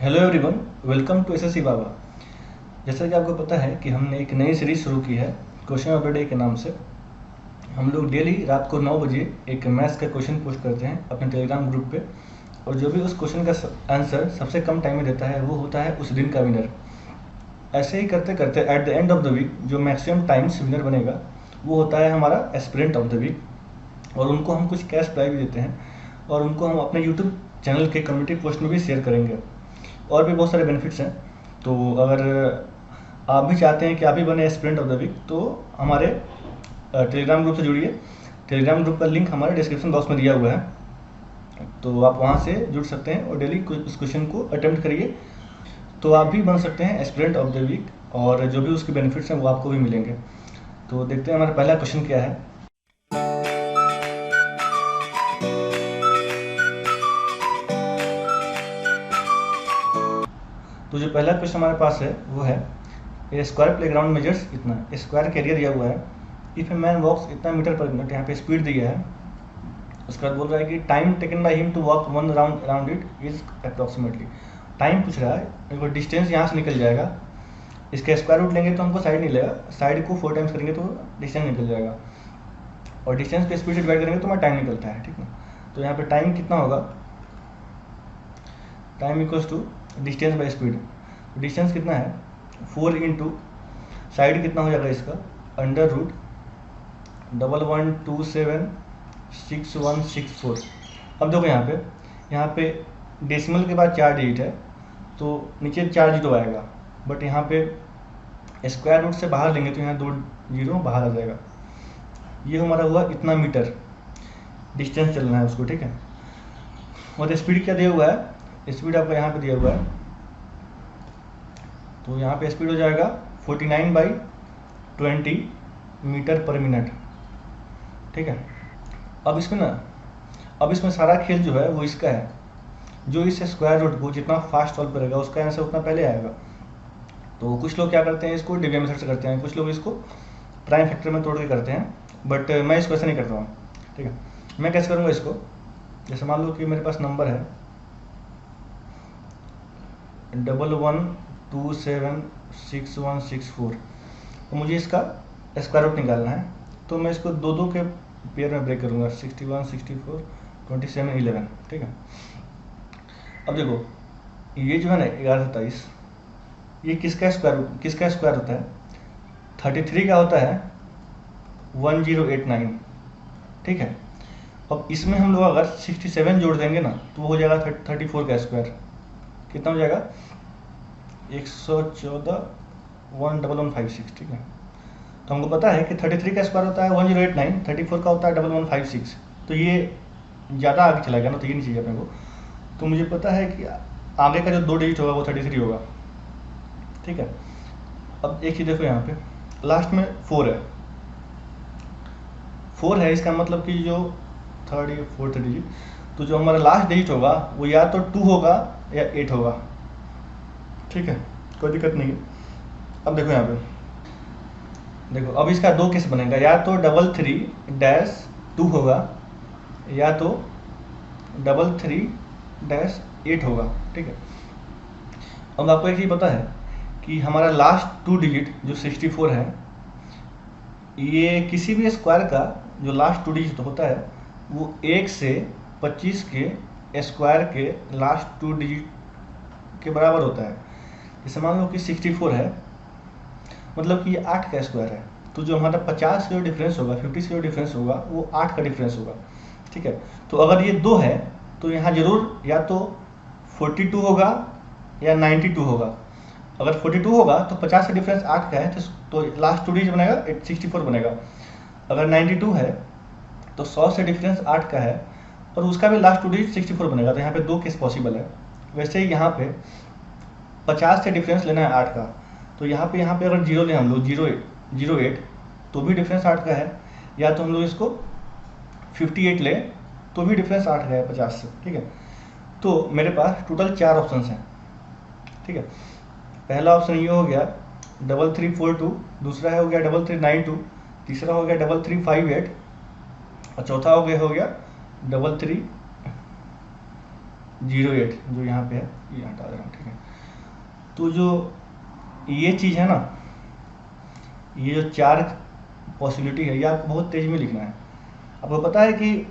Hello everyone, welcome to SSC Baba. जैसा कि आपको पता है कि हमने एक नई सीरीज शुरू की है क्वेश्चन ऑफ द डे के नाम से। हम लोग डेली रात को 9 बजे एक मैथ्स का क्वेश्चन पोस्ट करते हैं अपने टेलीग्राम ग्रुप पे, और जो भी उस क्वेश्चन का आंसर सबसे कम टाइम में देता है वो होता है उस दिन का विनर। ऐसे ही करते करते at the end of the week जो मैक्सिमम टाइम्स विनर बनेगा वो होता है हमारा एस्पिरेंट ऑफ द वीक, और उनको हम कुछ कैश प्राइज भी देते हैं और उनको हम अपने यूट्यूब चैनल के कम्युनिटी पोस्ट में भी शेयर करेंगे। और भी बहुत सारे बेनिफिट्स हैं। तो अगर आप भी चाहते हैं कि आप भी बने एस्पिरेंट ऑफ द वीक तो हमारे टेलीग्राम ग्रुप से जुड़िए। टेलीग्राम ग्रुप का लिंक हमारे डिस्क्रिप्शन बॉक्स में दिया हुआ है, तो आप वहाँ से जुड़ सकते हैं और डेली उस क्वेश्चन को अटेम्प्ट करिए, तो आप भी बन सकते हैं एस्पिरेंट ऑफ द वीक, और जो भी उसके बेनिफिट्स हैं वो आपको भी मिलेंगे। तो देखते हैं हमारा पहला क्वेश्चन क्या है। तो जो पहला क्वेश्चन हमारे पास है वो है ए स्क्वायर प्लेग्राउंड मेजर्स इतना, स्क्वायर का एरिया दिया हुआ है, इफ ए मैन वॉक्स इतना मीटर पर मिनट, यहाँ पे स्पीड दिया है। उसके बाद बोल रहा है कि time taken by him to walk one round around it is approximately. Time पूछ रहा है, देखो डिस्टेंस यहाँ से निकल जाएगा, इसका स्क्वायर रूट लेंगे तो हमको साइड नहीं लेगा, साइड को 4 टाइम्स करेंगे तो डिस्टेंस निकल जाएगा, और डिस्टेंस को स्पीड से डिवाइड करेंगे तो हमारा टाइम निकलता है, ठीक है। तो यहाँ पे टाइम कितना होगा, time equals to distance by speed. Distance कितना है 4 इंटू साइड कितना हो जाएगा इसका अंडर रूट 11276164। अब देखो यहाँ पे डेसिमल के बाद 4 डिजिट है तो नीचे 4 जीरो आएगा, बट यहाँ पे स्क्वायर रूट से बाहर लेंगे तो यहाँ 2 जीरो बाहर आ जाएगा। ये हमारा हुआ इतना मीटर डिस्टेंस चलना है उसको, ठीक है। और स्पीड क्या दिया हुआ है, स्पीड आपका यहाँ पे दिया हुआ है, तो यहाँ पे स्पीड हो जाएगा 49/20 मीटर पर मिनट, ठीक है। अब इसमें सारा खेल जो है वो इसका है, जो इस स्क्वायर रूट को जितना फास्ट सॉल्व करेगा उसका आंसर उतना पहले आएगा। तो कुछ लोग क्या करते हैं, इसको डिविजन मेथड से करते हैं, कुछ लोग इसको प्राइम फैक्टर में तोड़ के करते हैं, बट मैं इसको ऐसे नहीं करता हूँ, ठीक है। मैं कैसे करूँगा इसको, जैसे मान लो कि मेरे पास नंबर है 11276164, तो मुझे इसका स्क्वायर रूट निकालना है, तो मैं इसको दो के पेयर में ब्रेक करूँगा, 61 64 27 11, ठीक है। अब देखो ये जो है ना 1127, ये किसका स्क्वायर होता है, 33 का होता है 1089, ठीक है। अब इसमें हम लोग अगर 67 जोड़ देंगे ना तो वो हो जाएगा 34 का स्क्वायर, कितना हो जाएगा 114 ठीक है। तो हमको पता है कि 33 का स्क्वायर होता है 1089, 34 का होता है 1156, तो ये ज़्यादा आगे चला गया ना, तो ये नहीं चाहिए अपने को। तो मुझे पता है कि आगे का जो 2 डिजिट होगा वो 33 होगा, ठीक है। अब एक चीज़ देखो, यहाँ पे लास्ट में 4 है, इसका मतलब कि जो थर्ड या फोर्थ डिजिट, तो जो हमारा लास्ट डिजिट होगा वो या तो 2 होगा या 8 होगा, ठीक है, कोई दिक्कत नहीं है। अब देखो यहाँ पे देखो, अब इसका 2 केस बनेगा, या तो 33-2 होगा या तो 33-8 होगा, ठीक है। अब आपको एक चीज़ पता है कि हमारा लास्ट 2 डिजिट जो 64 है, ये किसी भी स्क्वायर का जो लास्ट 2 डिजिट होता है वो 1 से 25 के स्क्वायर के लास्ट 2 डिजिट के बराबर होता है। जैसे मान लो कि 64 है, मतलब कि ये 8 का स्क्वायर है, तो जो हमारा 50 का जो डिफरेंस होगा, 50 का जो डिफरेंस होगा वो 8 का डिफरेंस होगा, ठीक है। तो अगर ये 2 है तो यहाँ जरूर या तो 42 होगा या 92 होगा। अगर 42 होगा तो 50 का डिफरेंस 8 का है, तो लास्ट 2 डिजिट बनेगा 64 बनेगा। अगर 92 है तो 100 से डिफरेंस 8 का है और उसका भी लास्ट 2 डिजिट 64 बनेगा, तो यहाँ पे 2 केस पॉसिबल है। वैसे ही यहाँ पे 50 से डिफरेंस लेना है 8 का, तो यहाँ पे अगर 0 लें हम लोग 08 तो भी डिफरेंस 8 का है, या तो हम लोग इसको 58 लें तो भी डिफरेंस 8 का है 50 से, ठीक है। तो मेरे पास टोटल 4 ऑप्शन हैं, ठीक है। पहला ऑप्शन ये हो गया 3342, दूसरा हो गया 3392, तीसरा हो गया 3358 और चौथा हो गया 33 08 जो यहाँ पे है ये हटा दे रहा हूँ, ठीक है। तो जो ये चीज़ है ना, ये जो 4 पॉसिबिलिटी है, ये आपको बहुत तेज में लिखना है। आपको पता है कि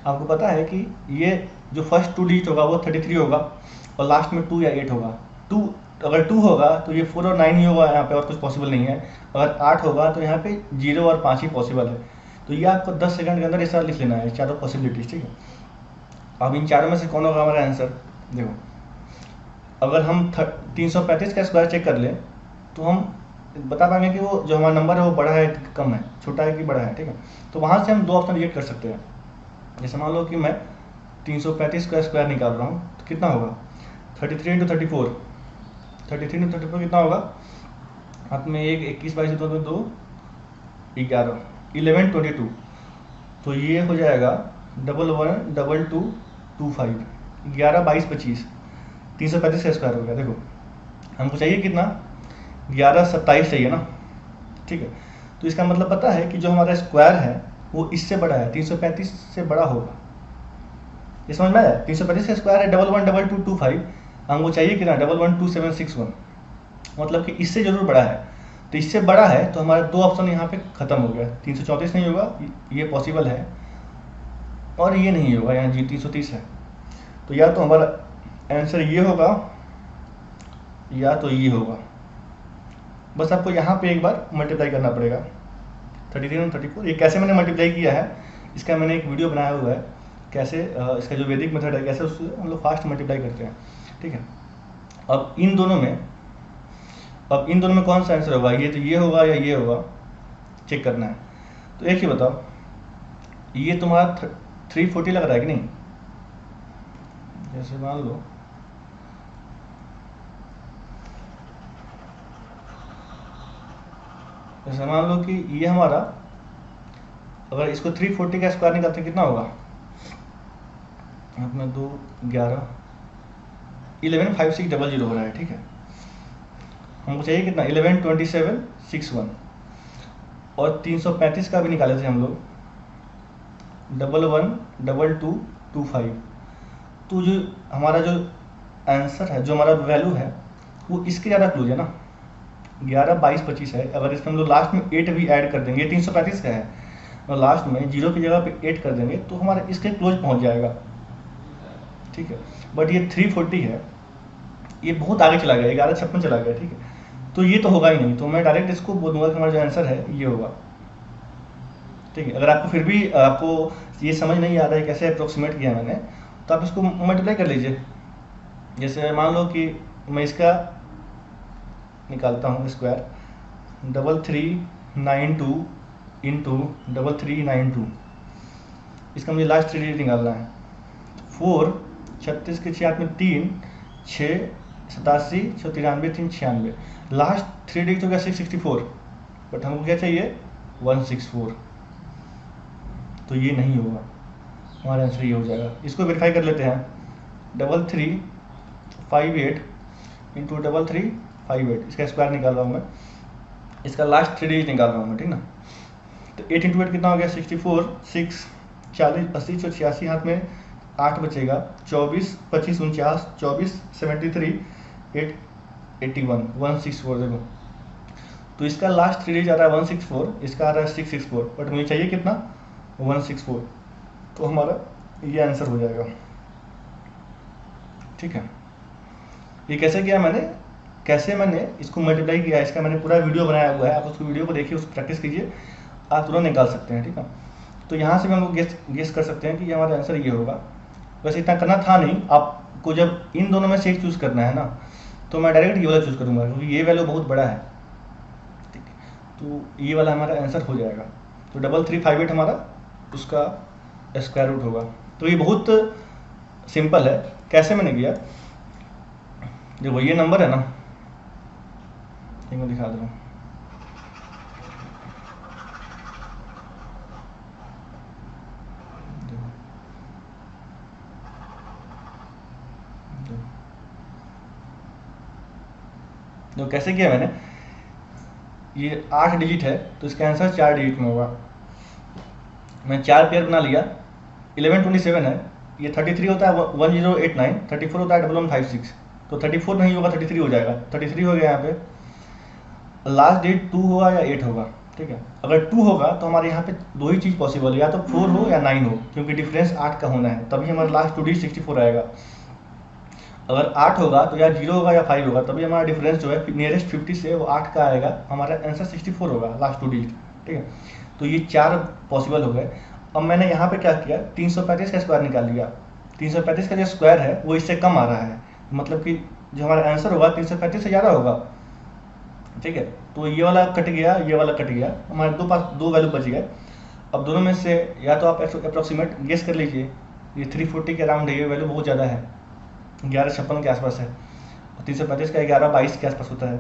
आपको पता है कि ये जो फर्स्ट 2 डिजिट होगा वो 33 होगा और लास्ट में 2 या 8 होगा। 2 अगर 2 होगा तो ये 4 और 9 ही होगा, यहाँ पे और कुछ पॉसिबल नहीं है। अगर 8 होगा तो यहाँ पे 0 और 5 ही पॉसिबल है। तो ये आपको 10 सेकंड के अंदर ये सारा लिख लेना है, चारों पॉसिबिलिटीज, ठीक है। अब इन चारों में से कौन होगा हमारा आंसर? देखो, अगर हम 335 का स्क्वायर चेक कर लें तो हम बता पाएंगे कि वो जो हमारा नंबर है वो बड़ा है कि कम है, छोटा है कि बड़ा है, ठीक है। तो वहाँ से हम 2 ऑप्शन रिजेक्ट कर सकते हैं। जैसे मान लो कि मैं 335 का स्क्वायर निकाल रहा हूँ तो कितना होगा? 33 इंटू 34, 33 इंटू 34 कितना होगा? हाथ में 1, 21, 22, 2, 2, 11, 1122। तो ये हो जाएगा 112225, 11, 22, 25, 335 का स्क्वायर हो गया। देखो हमको चाहिए कितना? 11, 27 चाहिए ना, ठीक है। तो इसका मतलब पता है कि जो हमारा स्क्वायर है वो इससे बड़ा है, 335 से बड़ा होगा। ये समझ में आया? 335 का स्क्वायर है 112225, हमको चाहिए कितना? 112761, मतलब कि इससे जरूर बड़ा है। तो इससे बड़ा है तो हमारे 2 ऑप्शन यहाँ पे खत्म हो गया। 334 नहीं होगा, ये पॉसिबल है, और ये नहीं होगा, यहाँ जी 330 है। तो या तो हमारा आंसर ये होगा या तो ये होगा। बस आपको यहाँ पे एक बार मल्टीप्लाई करना पड़ेगा 33 और 34। ये कैसे मैंने मल्टीप्लाई किया है इसका मैंने एक वीडियो बनाया हुआ है, कैसे इसका जो वैदिक मेथड है कैसे उससे हम लोग फास्ट मल्टीप्लाई करते हैं, ठीक है। अब इन दोनों में कौन सा आंसर होगा? ये तो ये होगा या ये होगा, चेक करना है। तो एक ही बताओ, ये तुम्हारा 340 लग रहा है कि नहीं? जैसे मान लो कि ये हमारा, अगर इसको 340 का स्क्वायर निकालते हैं कितना होगा? अपना 2, 11, 115600 हो रहा है, ठीक है। हमको चाहिए कितना? 112761। और 335 का भी निकाले थे हम लोग, 112225। तो जो हमारा जो आंसर है, जो हमारा वैल्यू है वो इसके ज़्यादा क्लोज है ना, 11, 22, 25 है। अगर इसमें हम लोग लास्ट में 8 भी ऐड कर देंगे, 335 का है और लास्ट में 0 की जगह पे 8 कर देंगे तो हमारा इसके क्लोज पहुंच जाएगा, ठीक है। बट ये 340 है, ये बहुत आगे चला गया, 1156 चला गया, ठीक है। तो ये तो होगा ही नहीं, तो मैं डायरेक्ट इसको बोल दूंगा कि हमारा जो आंसर है ये होगा, ठीक है। अगर आपको फिर भी आपको ये समझ नहीं आ रहा है कैसे अप्रोक्सीमेट किया मैंने, तो आप इसको मल्टीप्लाई कर लीजिए। जैसे मान लो कि मैं इसका निकालता हूँ स्क्वायर, 3392 इंटू 3392, इसका मुझे लास्ट 3 डिजिट निकालना है। 4, 36 के 6 में 3, 6, 87, 93, 3, 96, लास्ट 3 डिजिट हो गया 664, बट हमको क्या चाहिए? 164। तो ये नहीं होगा, हमारा आंसर ये हो जाएगा। इसको वेरीफाई कर लेते हैं, 3358 इंटू 3358, इसका स्क्वायर निकाल रहा हूँ मैं, इसका लास्ट 3 डिजिट निकाल रहा हूँ मैं, ठीक ना। तो 8 इंटू 8 कितना हो गया? 64, 6, 40, 80, 86, हाथ में 8 बचेगा, 24, 25, 49, 24, 73, 8, 81, 164। देखो तो इसका लास्ट 3 डिजिट आ रहा है 164, इसका आ रहा है 664, बट मुझे चाहिए कितना? 164। तो हमारा ये आंसर हो जाएगा, ठीक है। ये कैसे किया मैंने, कैसे मैंने इसको मल्टीप्लाई किया, इसका मैंने पूरा वीडियो बनाया हुआ है, आप उसको वीडियो को देखिए, उसको प्रैक्टिस कीजिए, आप तुरंत निकाल सकते हैं, ठीक है। तो यहाँ से भी हम लोग गेस कर सकते हैं कि हमारा आंसर ये होगा। वैसे इतना करना था नहीं, आपको जब इन दोनों में से एक चूज़ करना है ना, तो मैं डायरेक्ट ये वाला चूज़ करूँगा क्योंकि ये वैल्यू बहुत बड़ा है, ठीक है। तो ये वाला हमारा आंसर हो जाएगा। तो 3358 हमारा उसका स्क्वायर रूट होगा। तो ये बहुत सिंपल है, कैसे मैंने किया, देखो ये नंबर है ना, ये मैं दिखा दे रहा हूँ, तो कैसे किया मैंने, ये 8 डिजिट है तो इसका आंसर 4 डिजिट में होगा। मैं 4 पेयर बना लिया, 1127 है, ये 33 होता है 1089, 34 होता है 1156, तो 34 नहीं होगा 33 हो जाएगा, 33 हो गया यहाँ पे। लास्ट डेट 2 होगा या 8 होगा, ठीक है। अगर 2 होगा तो हमारे यहाँ पे दो ही चीज़ पॉसिबल है, या तो 4 हो या 9 हो, क्योंकि डिफरेंस 8 का होना है, तभी हमारा लास्ट 2 डिजिट 64 आएगा। अगर 8 होगा तो या 0 होगा या 5 होगा, तभी हमारा डिफरेंस जो है नियरेस्ट 50 से वो 8 का आएगा, हमारा आंसर 64 होगा लास्ट 2 डिजिट, ठीक है। तो ये 4 पॉसिबल हो गए। अब मैंने यहाँ पे क्या किया, 335 का स्क्वायर निकाल लिया। 335 का जो स्क्वायर है वो इससे कम आ रहा है, मतलब कि जो हमारा आंसर होगा 335 से ज़्यादा होगा, ठीक है। तो ये वाला कट गया, ये वाला कट गया, हमारे दो वैल्यू बच गए। अब दोनों में से या तो आप अप्रोक्सीमेट गेस कर लीजिए, ये 340 के अराउंड है, ये वैल्यू बहुत ज़्यादा है, 1156 के आसपास है, और 335 का 1122 के आसपास होता है,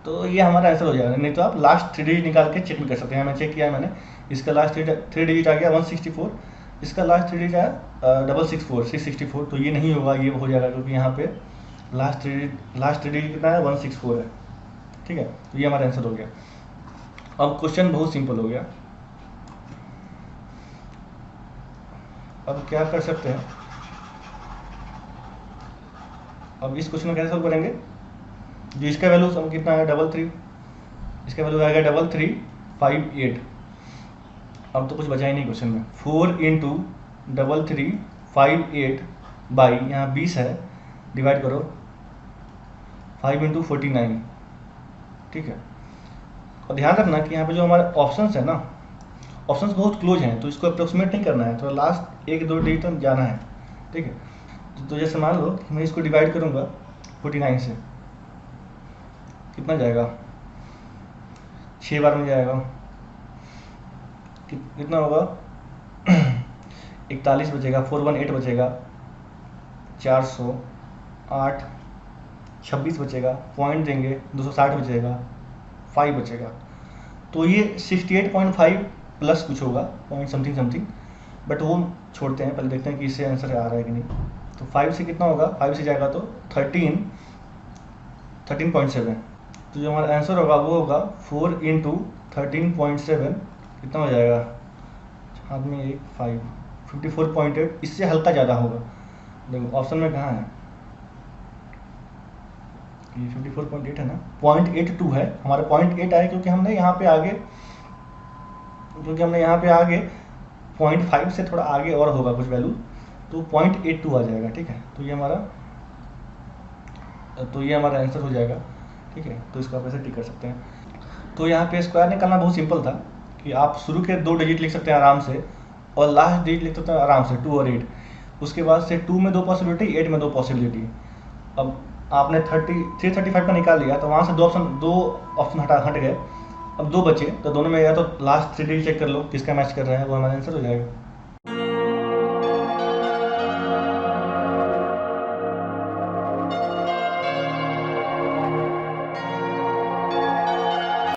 तो ये हमारा आंसर हो जाएगा। नहीं तो आप लास्ट 3 डिजिट निकाल के चेक भी कर सकते हैं, मैं चेक किया है मैंने, इसका लास्ट 3 डिजिट आ गया 164, इसका लास्ट 3 डिजिट आया 664, तो ये नहीं होगा, ये हो जाएगा, क्योंकि यहाँ पे लास्ट 3 डिजिट कितना है 164 है, ठीक है। तो ये हमारा आंसर हो गया। अब क्वेश्चन बहुत सिंपल हो गया। अब क्या कर सकते हैं, अब इस क्वेश्चन में कैसे सॉल्व करेंगे, जो इसका वैल्यू सम कितना है 33, इसका वैल्यू आएगा 3358। अब तो कुछ बचा ही नहीं क्वेश्चन में, 4 इंटू 3358 बाई यहाँ 20 है, डिवाइड करो 5 इंटू 49, ठीक है। और ध्यान रखना कि यहाँ पे जो हमारे ऑप्शंस है ना, ऑप्शंस बहुत क्लोज हैं, तो इसको अप्रोक्सीमेट नहीं करना है, तो लास्ट 1-2 डिजिट तक जाना है, ठीक है। तो जैसे मान लो कि मैं इसको डिवाइड करूँगा 49 से, कितना जाएगा, 6 बार में जाएगा, कितना होगा 41 बचेगा, 418 बचेगा, 408, 26 बचेगा, पॉइंट देंगे 260 बचेगा, 5 बचेगा, तो ये 68.5 प्लस कुछ होगा, पॉइंट समथिंग, बट वो छोड़ते हैं, पहले देखते हैं कि इससे आंसर आ रहा है कि नहीं। तो 5 से कितना होगा, 5 से जाएगा तो 13.7, तो जो हमारा आंसर होगा वो होगा 4 इंटू 13.7, कितना हो जाएगा, हाथ में 1 5, 54.8, इससे हल्का ज़्यादा होगा। देखो ऑप्शन में कहाँ है, ये 54.8 है ना, 0.82 है, हमारा 0.8 आया क्योंकि हमने यहाँ पे आगे 0.5 से थोड़ा आगे और होगा कुछ वैल्यू, तो 0.82 आ जाएगा, ठीक है। तो ये हमारा आंसर हो जाएगा, ठीक है। तो इसको आप ऐसे टिक कर सकते हैं। तो यहाँ पे स्क्वायर निकालना बहुत सिंपल था कि आप शुरू के 2 डिजिट लिख सकते हैं आराम से, और लास्ट डिजिट लिख सकते हैं आराम से 2 और 8, उसके बाद से 2 में 2 पॉसिबिलिटी, 8 में 2 पॉसिबिलिटी। अब आपने 335 का निकाल लिया, तो वहाँ से 2 ऑप्शन हट गए, अब 2 बचे, तो दोनों में या तो लास्ट 3 डिजिट चेक कर लो किसका मैच कर रहा है, वो हमारा आंसर हो जाएगा।